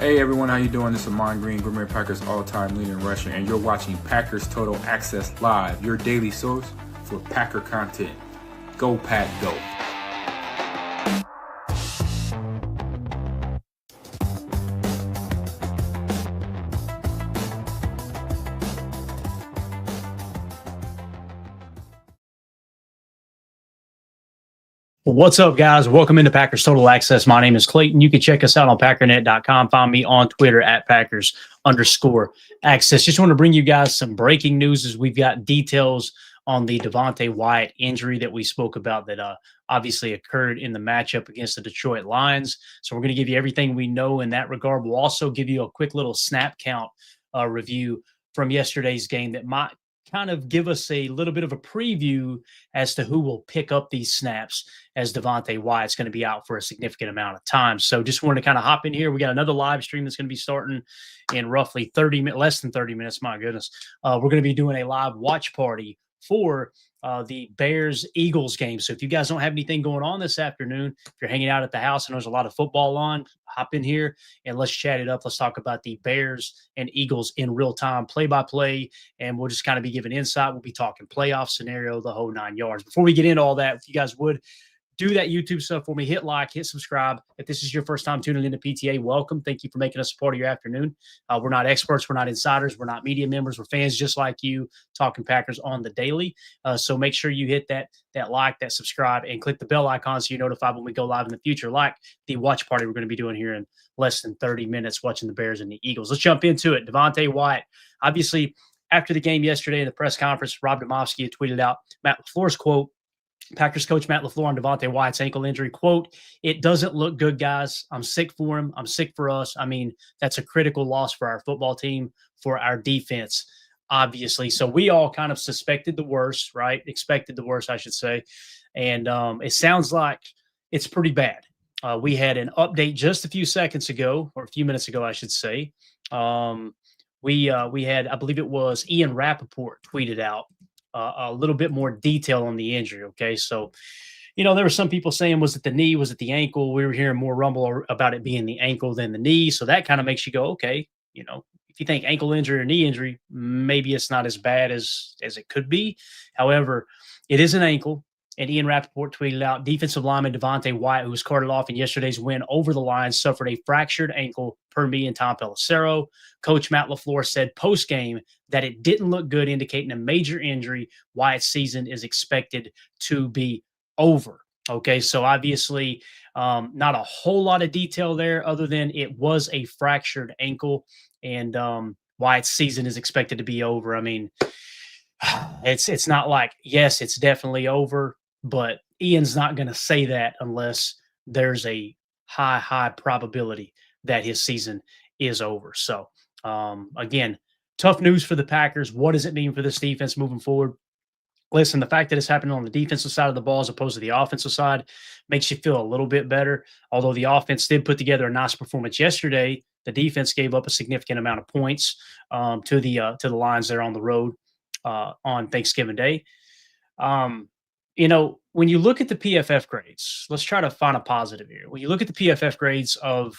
Hey everyone, how you doing? This is Amon Green, Green Bay Packers all-time leading rusher, and you're watching Packers Total Access Live, your daily source for Packer content. Go Pack, go! What's up, guys? Welcome into Packers Total Access. My name is Clayton. You can check us out on Packernet.com. Find me on Twitter at Packers_Access. Just want to bring you guys some breaking news as we've got details on the Devonte Wyatt injury that we spoke about that obviously occurred in the matchup against the Detroit Lions. So we're going to give you everything we know in that regard. We'll also give you a quick little snap count review from yesterday's game that might kind of give us a little bit of a preview as to who will pick up these snaps as Devonte Wyatt's going to be out for a significant amount of time. So just wanted to kind of hop in here. We got another live stream that's going to be starting in roughly 30 minutes, less than 30 minutes. My goodness. We're going to be doing a live watch party for the Bears-Eagles game. So if you guys don't have anything going on this afternoon, if you're hanging out at the house and there's a lot of football on, hop in here and let's chat it up. Let's talk about the Bears and Eagles in real time, play-by-play, and we'll just kind of be giving insight. We'll be talking playoff scenario, the whole 9 yards. Before we get into all that, if you guys would, do that YouTube stuff for me. Hit like, hit subscribe. If this is your first time tuning into PTA, welcome. Thank you for making us a part of your afternoon. We're not experts. We're not insiders. We're not media members. We're fans just like you, talking Packers on the daily. So make sure you hit that like, that subscribe, and click the bell icon so you're notified when we go live in the future, like the watch party we're going to be doing here in less than 30 minutes, watching the Bears and the Eagles. Let's jump into it. Devonte Wyatt, obviously, after the game yesterday in the press conference, Rob Demovsky had tweeted out Matt LaFleur's quote. Packers coach Matt LaFleur on Devonte Wyatt's ankle injury, quote, "It doesn't look good, guys. I'm sick for him. I'm sick for us. I mean, that's a critical loss for our football team, for our defense, obviously." So we all kind of suspected the worst, right? Expected the worst, I should say. And it sounds like it's pretty bad. We had an update just a few seconds ago, or a few minutes ago, I should say. We had, I believe it was Ian Rappaport tweeted out a little bit more detail on the injury. Okay. So, there were some people saying, was it the knee? Was it the ankle? We were hearing more rumble about it being the ankle than the knee. So that kind of makes you go, okay, if you think ankle injury or knee injury, maybe it's not as bad as it could be. However, it is an ankle. And Ian Rappaport tweeted out, defensive lineman Devonte Wyatt, who was carted off in yesterday's win over the Lions, suffered a fractured ankle, per me and Tom Pelissero. Coach Matt LaFleur said post-game that it didn't look good, indicating a major injury. Wyatt's season is expected to be over. Okay, so obviously not a whole lot of detail there other than it was a fractured ankle, and Wyatt's season is expected to be over. I mean, it's not like, yes, it's definitely over, but Ian's not going to say that unless there's a high probability that his season is over. So, again, tough news for the Packers. What does it mean for this defense moving forward? Listen, the fact that it's happening on the defensive side of the ball as opposed to the offensive side makes you feel a little bit better. Although the offense did put together a nice performance yesterday, the defense gave up a significant amount of points to the Lions there on the road on Thanksgiving Day. When you look at the PFF grades, let's try to find a positive here. When you look at the PFF grades of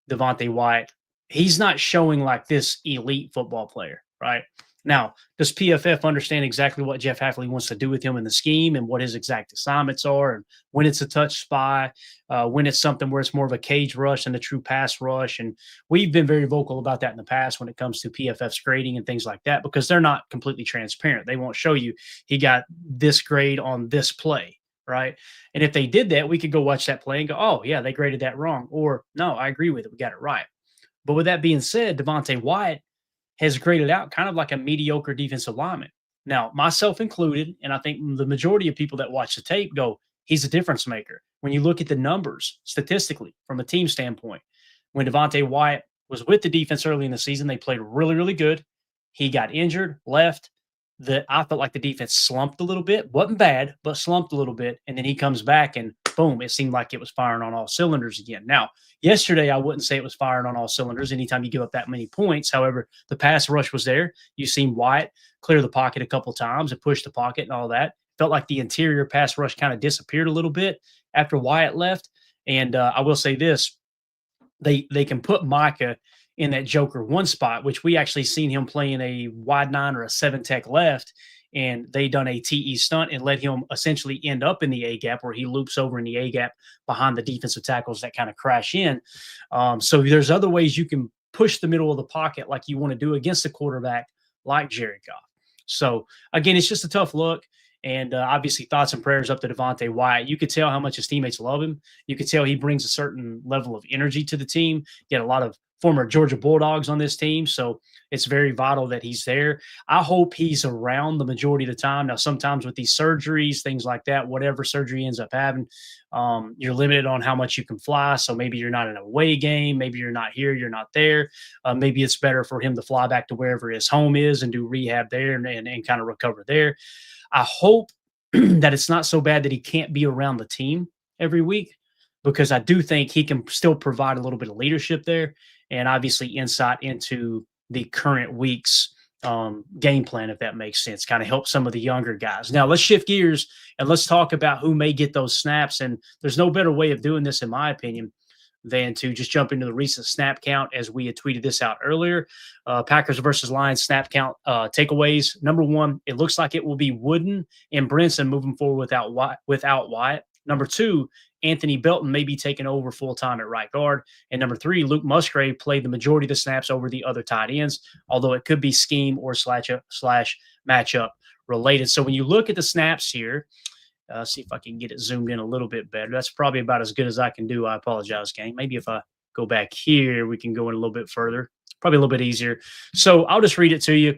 Devonte Wyatt, he's not showing like this elite football player, right? Now, does PFF understand exactly what Jeff Hafley wants to do with him in the scheme and what his exact assignments are, and when it's a touch spy, when it's something where it's more of a cage rush than a true pass rush? And we've been very vocal about that in the past when it comes to PFF's grading and things like that, because they're not completely transparent. They won't show you he got this grade on this play, right? And if they did that, we could go watch that play and go, oh, yeah, they graded that wrong. Or, no, I agree with it. We got it right. But with that being said, Devonte Wyatt has graded out kind of like a mediocre defensive lineman. Now, myself included, and I think the majority of people that watch the tape go, he's a difference maker. When you look at the numbers statistically from a team standpoint, when Devonte Wyatt was with the defense early in the season, they played really, really good. He got injured, left. I felt like the defense slumped a little bit. Wasn't bad, but slumped a little bit. And then he comes back and boom, it seemed like it was firing on all cylinders again. Now, yesterday, I wouldn't say it was firing on all cylinders anytime you give up that many points. However, the pass rush was there. You seen Wyatt clear the pocket a couple times and push the pocket and all that. Felt like the interior pass rush kind of disappeared a little bit after Wyatt left. And I will say this, they can put Micah in that Joker 1 spot, which we actually seen him playing a wide 9 or a 7 tech left, and they done a TE stunt and let him essentially end up in the A gap where he loops over in the A gap behind the defensive tackles that kind of crash in. So there's other ways you can push the middle of the pocket like you want to do against a quarterback like Jared Goff. So again, it's just a tough look. And obviously, thoughts and prayers up to Devonte Wyatt. You could tell how much his teammates love him. You could tell he brings a certain level of energy to the team. You got a lot of former Georgia Bulldogs on this team, so it's very vital that he's there. I hope he's around the majority of the time. Now, sometimes with these surgeries, things like that, whatever surgery ends up having, you're limited on how much you can fly. So maybe you're not in an away game. Maybe you're not here. You're not there. Maybe it's better for him to fly back to wherever his home is and do rehab there and kind of recover there. I hope that it's not so bad that he can't be around the team every week, because I do think he can still provide a little bit of leadership there and obviously insight into the current week's game plan, if that makes sense, kind of help some of the younger guys. Now, let's shift gears and let's talk about who may get those snaps. And there's no better way of doing this, in my opinion, than to just jump into the recent snap count, as we had tweeted this out earlier. Packers versus Lions snap count takeaways. Number one, it looks like it will be Wooden and Brinson moving forward without Wyatt. Number two, Anthony Belton may be taking over full-time at right guard. And number three, Luke Musgrave played the majority of the snaps over the other tight ends, although it could be scheme or slash matchup related. So when you look at the snaps here, see if I can get it zoomed in a little bit better. That's probably about as good as I can do. I apologize, gang. Maybe if I go back here, we can go in a little bit further. Probably a little bit easier. So I'll just read it to you.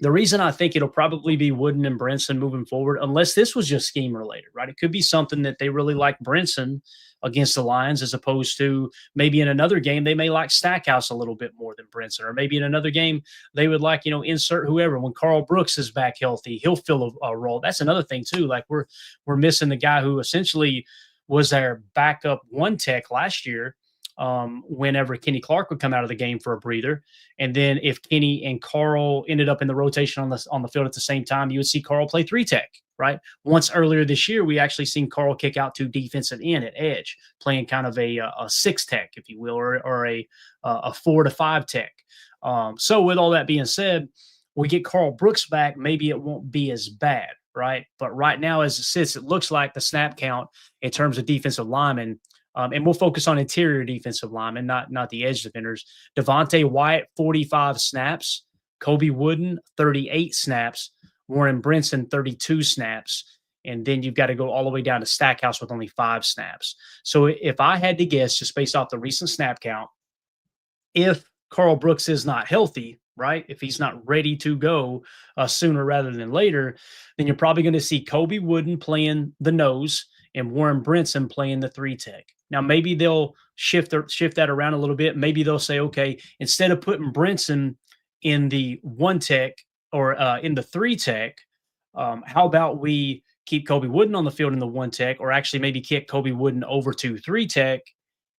The reason I think it'll probably be Wooden and Brinson moving forward, unless this was just scheme related, right? It could be something that they really like Brinson against the Lions, as opposed to maybe in another game they may like Stackhouse a little bit more than Brinson, or maybe in another game they would like, insert whoever. When Carl Brooks is back healthy, he'll fill a role. That's another thing too. Like we're missing the guy who essentially was our backup 1 tech last year. Whenever Kenny Clark would come out of the game for a breather. And then if Kenny and Carl ended up in the rotation on the field at the same time, you would see Carl play 3 tech, right? Once earlier this year, we actually seen Carl kick out to defensive end at edge, playing kind of a 6 tech, if you will, or a 4 to 5 tech. So with all that being said, we get Carl Brooks back, maybe it won't be as bad, right? But right now, as it sits, it looks like the snap count in terms of defensive linemen, and we'll focus on interior defensive linemen, not the edge defenders. Devonte Wyatt, 45 snaps. Kobe Wooden, 38 snaps. Warren Brinson, 32 snaps. And then you've got to go all the way down to Stackhouse with only 5 snaps. So if I had to guess, just based off the recent snap count, if Carl Brooks is not healthy, right, if he's not ready to go sooner rather than later, then you're probably going to see Kobe Wooden playing the nose and Warren Brinson playing the 3 tech. Now, maybe they'll shift that around a little bit. Maybe they'll say, okay, instead of putting Brinson in the 1 tech or in the 3 tech, how about we keep Kobe Wooden on the field in the 1 tech, or actually maybe kick Kobe Wooden over to 3 tech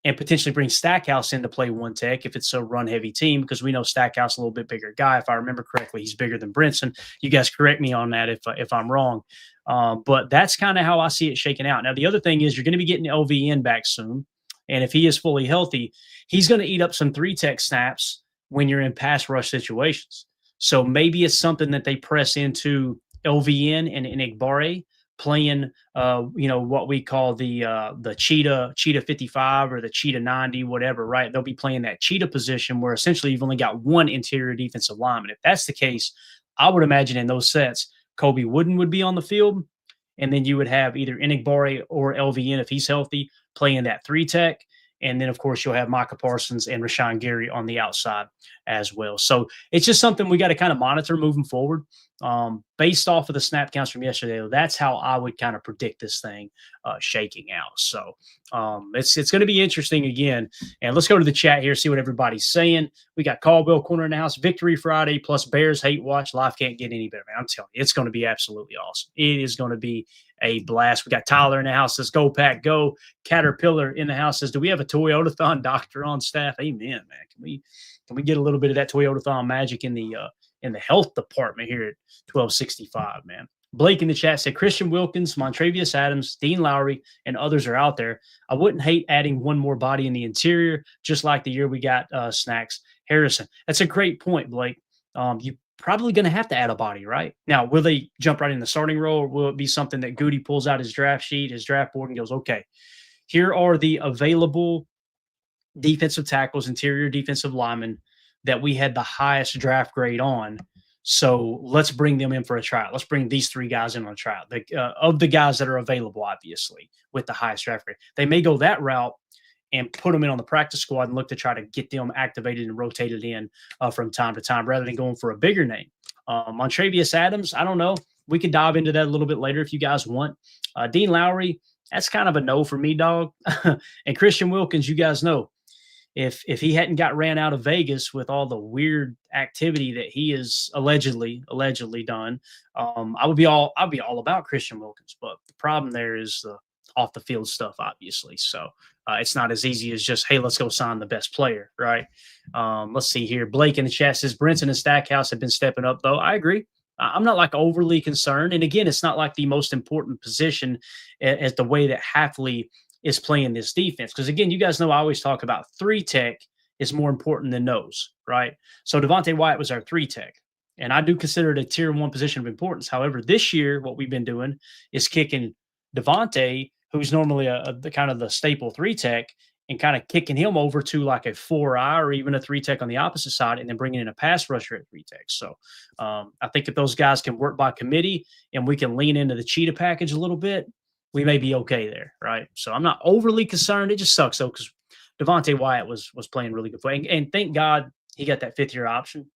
and potentially bring Stackhouse in to play 1 tech if it's a run-heavy team, because we know Stackhouse a little bit bigger guy. If I remember correctly, he's bigger than Brinson. You guys correct me on that if I'm wrong. But that's kind of how I see it shaking out. Now, the other thing is you're going to be getting LVN back soon. And if he is fully healthy, he's going to eat up some 3 tech snaps when you're in pass rush situations. So maybe it's something that they press into LVN and Igbare playing, what we call the cheetah 55 or the cheetah 90, whatever, right? They'll be playing that cheetah position where essentially you've only got 1 interior defensive lineman. If that's the case, I would imagine in those sets, Kobe Wooden would be on the field, and then you would have either Igbare or LVN, if he's healthy, playing that 3 tech. And then, of course, you'll have Micah Parsons and Rashawn Gary on the outside as well. So it's just something we got to kind of monitor moving forward. Based off of the snap counts from yesterday, though, that's how I would kind of predict this thing shaking out. So it's going to be interesting again. And let's go to the chat here, see what everybody's saying. We got Caldwell Corner in the house, Victory Friday plus Bears Hate Watch. Life can't get any better, man. I'm telling you, it's going to be absolutely awesome. It is going to be a blast. We got Tyler in the house, says go Pack go. Caterpillar in the house says, do we have a Toyotathon doctor on staff? Amen, man. Can we get a little bit of that Toyotathon magic in the health department here at 1265, man? Blake in the chat said Christian Wilkins, Montravius Adams, Dean Lowry, and others are out there. I wouldn't hate adding one more body in the interior, just like the year we got Snacks Harrison. That's a great point, Blake. You probably going to have to add a body, right? Now, will they jump right in the starting role, or will it be something that Goody pulls out his draft sheet, his draft board, and goes, okay, here are the available defensive tackles, interior defensive linemen that we had the highest draft grade on. So let's bring them in for a tryout. Let's bring these 3 guys in on a tryout. Of the guys that are available, obviously, with the highest draft grade. They may go that route and put them in on the practice squad and look to try to get them activated and rotated in from time to time rather than going for a bigger name. Montravius Adams, I don't know. We could dive into that a little bit later if you guys want. Dean Lowry, that's kind of a no for me, dog. And Christian Wilkins, you guys know, if he hadn't got ran out of Vegas with all the weird activity that he is allegedly done, I'd be all about Christian Wilkins. But the problem there is the off the field stuff, obviously. So it's not as easy as just, hey, let's go sign the best player, right? Let's see here. Blake in the chat says Brinson and Stackhouse have been stepping up, though. I agree. I'm not like overly concerned. And again, it's not like the most important position as the way that Hafley is playing this defense. Because again, you guys know I always talk about 3 tech is more important than nose, right? So Devonte Wyatt was our 3 tech. And I do consider it a tier 1 position of importance. However, this year, what we've been doing is kicking Devonte, who's normally the kind of the staple 3 tech, and kind of kicking him over to like a 4-eye or even a 3 tech on the opposite side, and then bringing in a pass rusher at 3 tech. So I think if those guys can work by committee and we can lean into the cheetah package a little bit, we may be okay there, right? So I'm not overly concerned. It just sucks, though, because Devonte Wyatt was playing really good play. And thank God he got that 5th-year option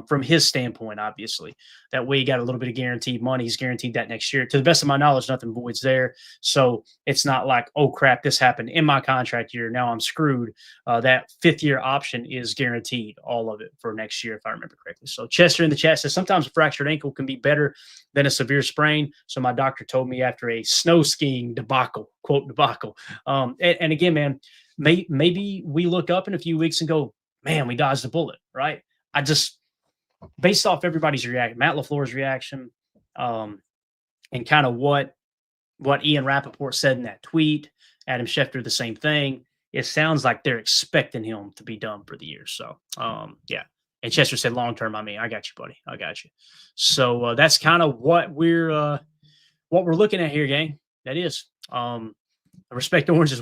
from his standpoint, obviously. That way he got a little bit of guaranteed money. He's guaranteed that next year. To the best of my knowledge, nothing voids there. So it's not like, oh, crap, this happened in my contract year. Now I'm screwed. That 5th-year option is guaranteed, all of it, for next year, if I remember correctly. So Chester in the chat says, sometimes a fractured ankle can be better than a severe sprain. So my doctor told me after a snow skiing debacle, quote, debacle. And again, man, maybe we look up in a few weeks and go, man, we dodged a bullet, right? Based off everybody's reaction, Matt LaFleur's reaction, and kind of what Ian Rappaport said in that tweet, Adam Schefter, the same thing. It sounds like they're expecting him to be done for the year. So, yeah. And Chester said long-term, I got you, buddy. I got you. So that's kind of what we're looking at here, gang. That is. Respect Orange's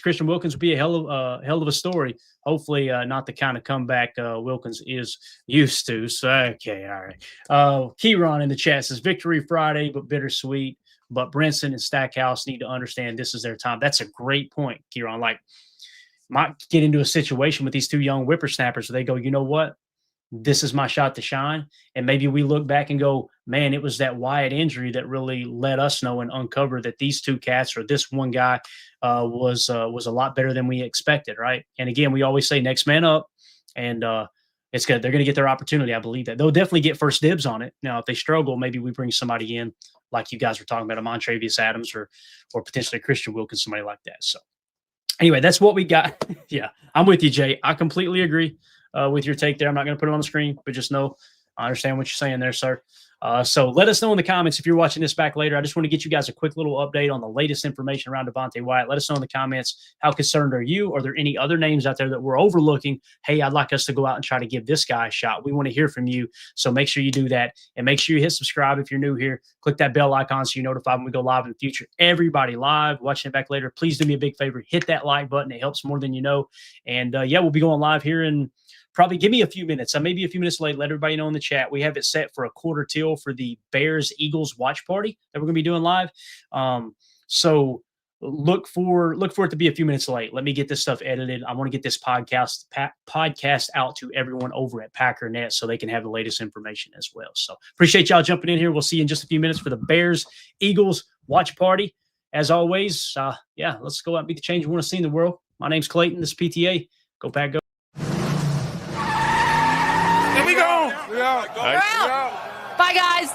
Christian Wilkins would be a hell of a story. Hopefully not the kind of comeback Wilkins is used to. So, okay, all right. Kieran in the chat says, victory Friday, but bittersweet. But Brinson and Stackhouse need to understand this is their time. That's a great point, Kieran. Like, might get into a situation with these 2 young whippersnappers where they go, you know what? This is my shot to shine. And maybe we look back and go, man, it was that Wyatt injury that really let us know and uncover that these 2 cats or this one guy was a lot better than we expected, right? And again, we always say next man up, and it's good. They're going to get their opportunity. I believe that they'll definitely get first dibs on it. Now, if they struggle, maybe we bring somebody in like you guys were talking about, a Montravius Adams or potentially Christian Wilkins, somebody like that. So anyway, that's what we got. Yeah, I'm with you, Jay. I completely agree with your take there. I'm not going to put it on the screen, but just know I understand what you're saying there, sir. So let us know in the comments if you're watching this back later. I just want to get you guys a quick little update on the latest information around Devonte Wyatt. Let us know in the comments, how concerned are you? Are there any other names out there that we're overlooking? Hey, I'd like us to go out and try to give this guy a shot. We want to hear from you. So make sure you do that. And make sure you hit subscribe if you're new here. Click that bell icon so you're notified when we go live in the future. Everybody live, watching it back later, please do me a big favor. Hit that like button. It helps more than you know. And yeah, we'll be going live here in probably give me a few minutes. I may be a few minutes late. Let everybody know in the chat. We have it set for a 1/4 for the Bears-Eagles watch party that we're going to be doing live. So look for it to be a few minutes late. Let me get this stuff edited. I want to get this podcast out to everyone over at PackerNet so they can have the latest information as well. So appreciate y'all jumping in here. We'll see you in just a few minutes for the Bears-Eagles watch party. As always, yeah, let's go out and be the change we want to see in the world. My name's Clayton. This is PTA. Go Pack, go. We out. Bye, guys.